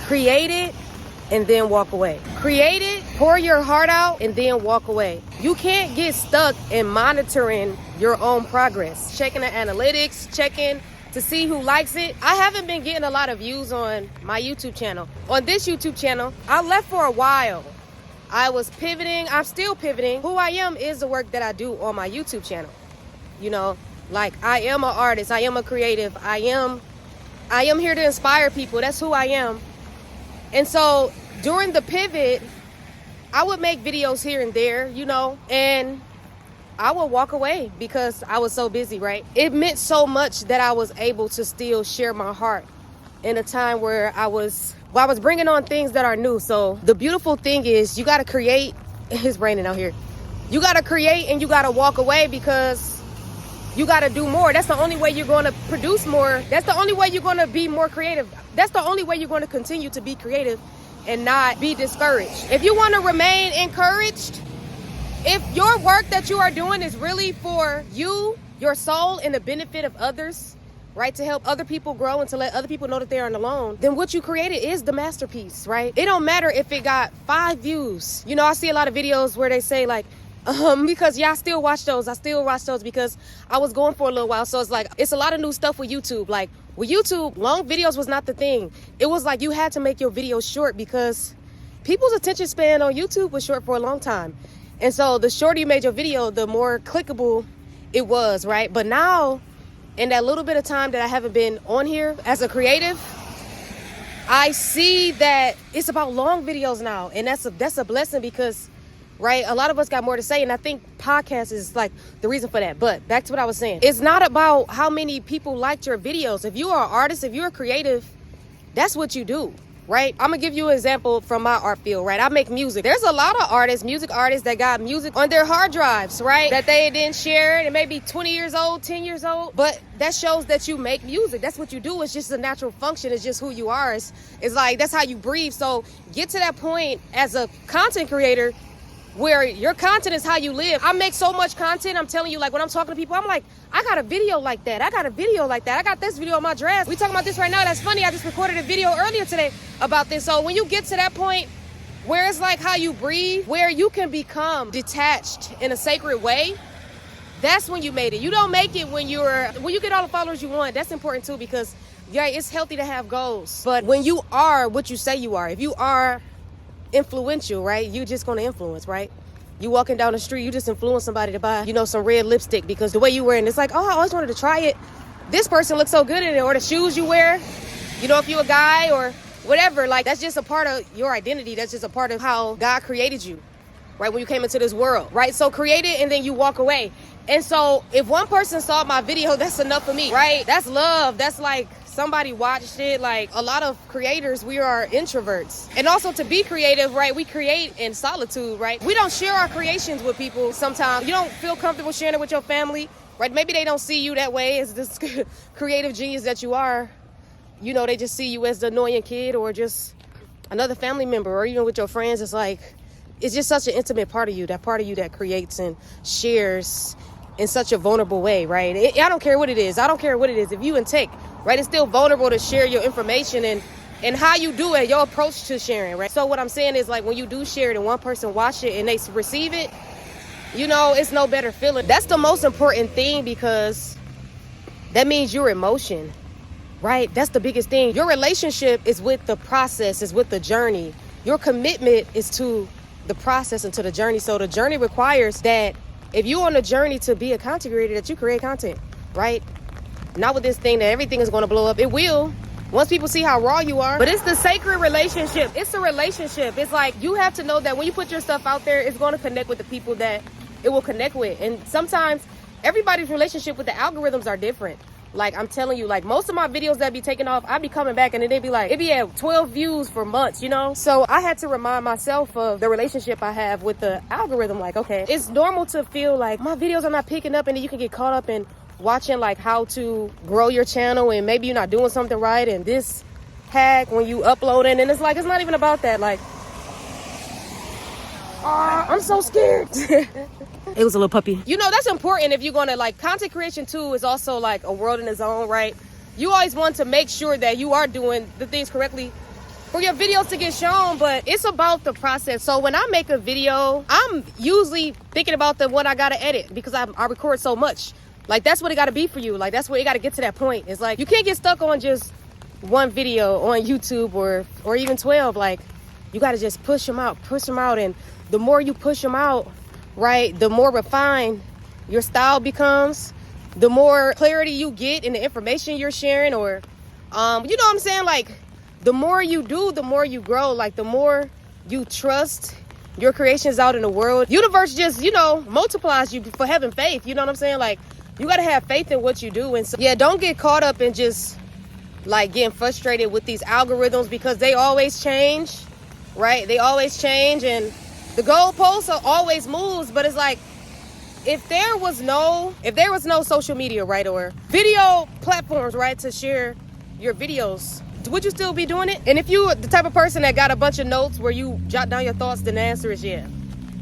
Create it and then walk away. Create it, pour your heart out, and then walk away. You can't get stuck in monitoring your own progress. Checking the analytics, checking to see who likes it. I haven't been getting a lot of views on my YouTube channel. On this YouTube channel, I left for a while. I was pivoting. I'm still pivoting. Who I am is the work that I do on my YouTube channel. You know, like I am an artist. I am a creative. I am here to inspire people. That's who I am. And so during the pivot, I would make videos here and there, you know, and I would walk away because I was so busy, right? It meant so much that I was able to still share my heart in a time where I was bringing on things that are new. So the beautiful thing is you got to create. It's raining out here. You got to create and you got to walk away because you got to do more. That's the only way you're going to produce more. That's the only way you're going to be more creative. That's the only way you're going to continue to be creative and not be discouraged. If you want to remain encouraged, if your work that you are doing is really for you, your soul, and the benefit of others, right, to help other people grow and to let other people know that they aren't alone, then what you created is the masterpiece, right? It don't matter if it got 5 views. You know, I see a lot of videos where they say like, because I still watch those. I still watch those because I was going for a little while. So it's like, it's a lot of new stuff with YouTube. Like with YouTube, long videos was not the thing. It was like you had to make your videos short because people's attention span on YouTube was short for a long time. And so the shorter you made your video, the more clickable it was, right? But now, in that little bit of time that I haven't been on here as a creative, I see that it's about long videos now. And that's a blessing because, right, a lot of us got more to say. And I think podcast is like the reason for that. But back to what I was saying. It's not about how many people liked your videos. If you are an artist, if you're a creative, that's what you do. Right? I'm gonna give you an example from my art field, right? I make music. There's a lot of artists, music artists that got music on their hard drives, right? That they didn't share it. It may be 20 years old, 10 years old, but that shows that you make music. That's what you do. It's just a natural function. It's just who you are. It's like, that's how you breathe. So get to that point as a content creator where your content is how you live. I make so much content. I'm telling you, like when I'm talking to people, I'm like, I got a video like that. I got a video like that. I got this video on my dress. We talking about this right now. That's funny. I just recorded a video earlier today about this. So when you get to that point where it's like how you breathe, where you can become detached in a sacred way, that's when you made it. You don't make it when you get all the followers you want. That's important too because yeah, it's healthy to have goals. But when you are what you say you are, if you are influential, right, you just gonna influence, right? You walking down the street, you just influence somebody to buy, you know, some red lipstick because the way you wear it, it's like, oh, I always wanted to try it. This person looks so good in it. Or the shoes you wear, you know, if you're a guy or whatever, like that's just a part of your identity. That's just a part of how God created you, right, when you came into this world, right? So create it and then you walk away. And so if one person saw my video, that's enough for me, right? That's love. That's like somebody watched it. Like a lot of creators, we are introverts. And also to be creative, right, we create in solitude, right? We don't share our creations with people sometimes. You don't feel comfortable sharing it with your family, right? Maybe they don't see you that way as this creative genius that you are. You know, they just see you as the annoying kid or just another family member, or even with your friends. It's like, it's just such an intimate part of you that creates and shares in such a vulnerable way, right? I don't care what it is. I don't care what it is. If you in tech, right, it's still vulnerable to share your information and how you do it, your approach to sharing, right? So what I'm saying is like when you do share it and one person watch it and they receive it, you know, it's no better feeling. That's the most important thing because that means your emotion, right? That's the biggest thing. Your relationship is with the process, is with the journey. Your commitment is to the process and to the journey. So the journey requires that if you're on a journey to be a content creator, that you create content, right? Not with this thing that everything is going to blow up. It will, once people see how raw you are. But it's the sacred relationship. It's a relationship. It's like you have to know that when you put your stuff out there, it's going to connect with the people that it will connect with. And sometimes everybody's relationship with the algorithms are different. Like I'm telling you, like most of my videos that be taken off, I be coming back and then they be like, it be at 12 views for months, you know? So I had to remind myself of the relationship I have with the algorithm. Like, okay, it's normal to feel like my videos are not picking up and then you can get caught up in watching like how to grow your channel and maybe you're not doing something right and this hack when you upload it. And it's like, it's not even about that. Like, I'm so scared. It was a little puppy. You know, that's important if you're going to like content creation too is also like a world in its own, right? You always want to make sure that you are doing the things correctly for your videos to get shown, but it's about the process. So when I make a video, I'm usually thinking about the what I gotta edit because I record so much. Like, that's what it gotta be for you. Like, that's what you gotta get to that point. It's like, you can't get stuck on just one video on YouTube or even 12. Like, you gotta just push them out. And the more you push them out, right, the more refined your style becomes, the more clarity you get in the information you're sharing, or you know what I'm saying? Like, the more you do, the more you grow. Like, the more you trust your creations out in the world, universe just, you know, multiplies you for having faith. You know what I'm saying? Like, you got to have faith in what you do. And so, yeah, don't get caught up in just like getting frustrated with these algorithms, because they always change, right? They always change, and the goalposts are always moves. But it's like, if there was no social media, right, or video platforms, right, to share your videos, would you still be doing it? And if you the type of person that got a bunch of notes where you jot down your thoughts, then the answer is yeah,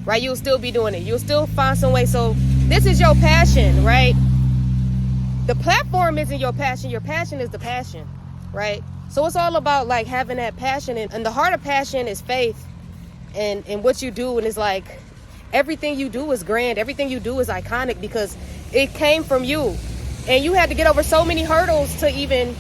right? You'll still be doing it. You'll still find some way. So this is your passion, right? The platform isn't your passion. Your passion is the passion, right? So it's all about like having that passion, and the heart of passion is faith and what you do. And it's like, everything you do is grand. Everything you do is iconic because it came from you, and you had to get over so many hurdles to even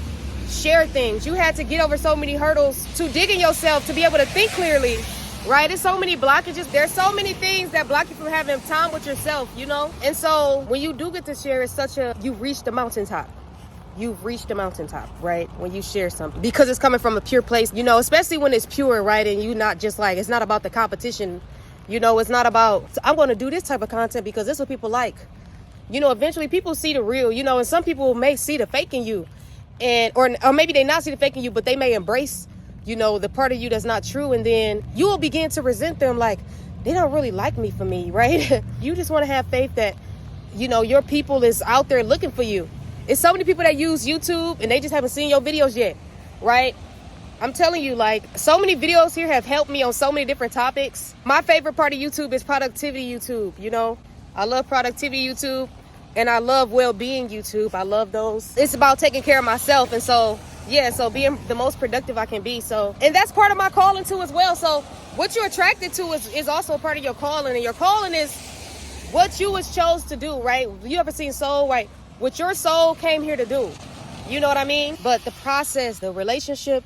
share things. You had to get over so many hurdles to dig in yourself, to be able to think clearly, right? There's so many blockages. There's so many things that block you from having time with yourself, you know? And so when you do get to share, it's you've reached the mountaintop. You've reached the mountaintop, right? When you share something, because it's coming from a pure place, you know, especially when it's pure, right? And you not just like, it's not about the competition, you know, it's not about, I'm going to do this type of content because this is what people like. You know, eventually people see the real, you know, and some people may see the fake in you. And or maybe they not see the fake in you, but they may embrace, you know, the part of you that's not true. And then you will begin to resent them, like, they don't really like me for me, right? You just want to have faith that, you know, your people is out there looking for you. It's so many people that use YouTube and they just haven't seen your videos yet, right? I'm telling you, like, so many videos here have helped me on so many different topics. My favorite part of YouTube is productivity YouTube, you know? I love productivity YouTube. And I love well-being YouTube. I love those. It's about taking care of myself. And so, yeah, so being the most productive I can be. So, and that's part of my calling too as well. So what you're attracted to is also a part of your calling. And your calling is what you was chose to do, right? You ever seen Soul, right? What your soul came here to do. You know what I mean? But the process, the relationship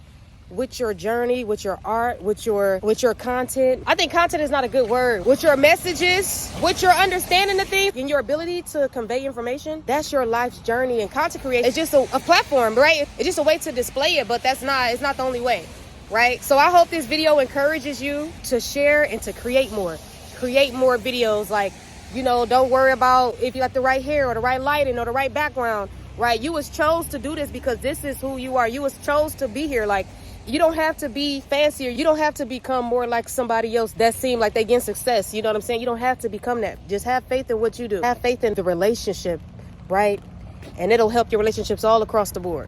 with your journey, with your art, with your content. I think content is not a good word. With your messages, with your understanding of things, and your ability to convey information, that's your life's journey. And content creation is just a platform, right? It's just a way to display it, but it's not the only way, right? So I hope this video encourages you to share and to create more videos. Like, you know, don't worry about if you got the right hair or the right lighting or the right background, right? You was chose to do this because this is who you are. You was chose to be here. Like, you don't have to be fancier. You don't have to become more like somebody else that seem like they get success. You know what I'm saying? You don't have to become that. Just have faith in what you do. Have faith in the relationship, right? And it'll help your relationships all across the board.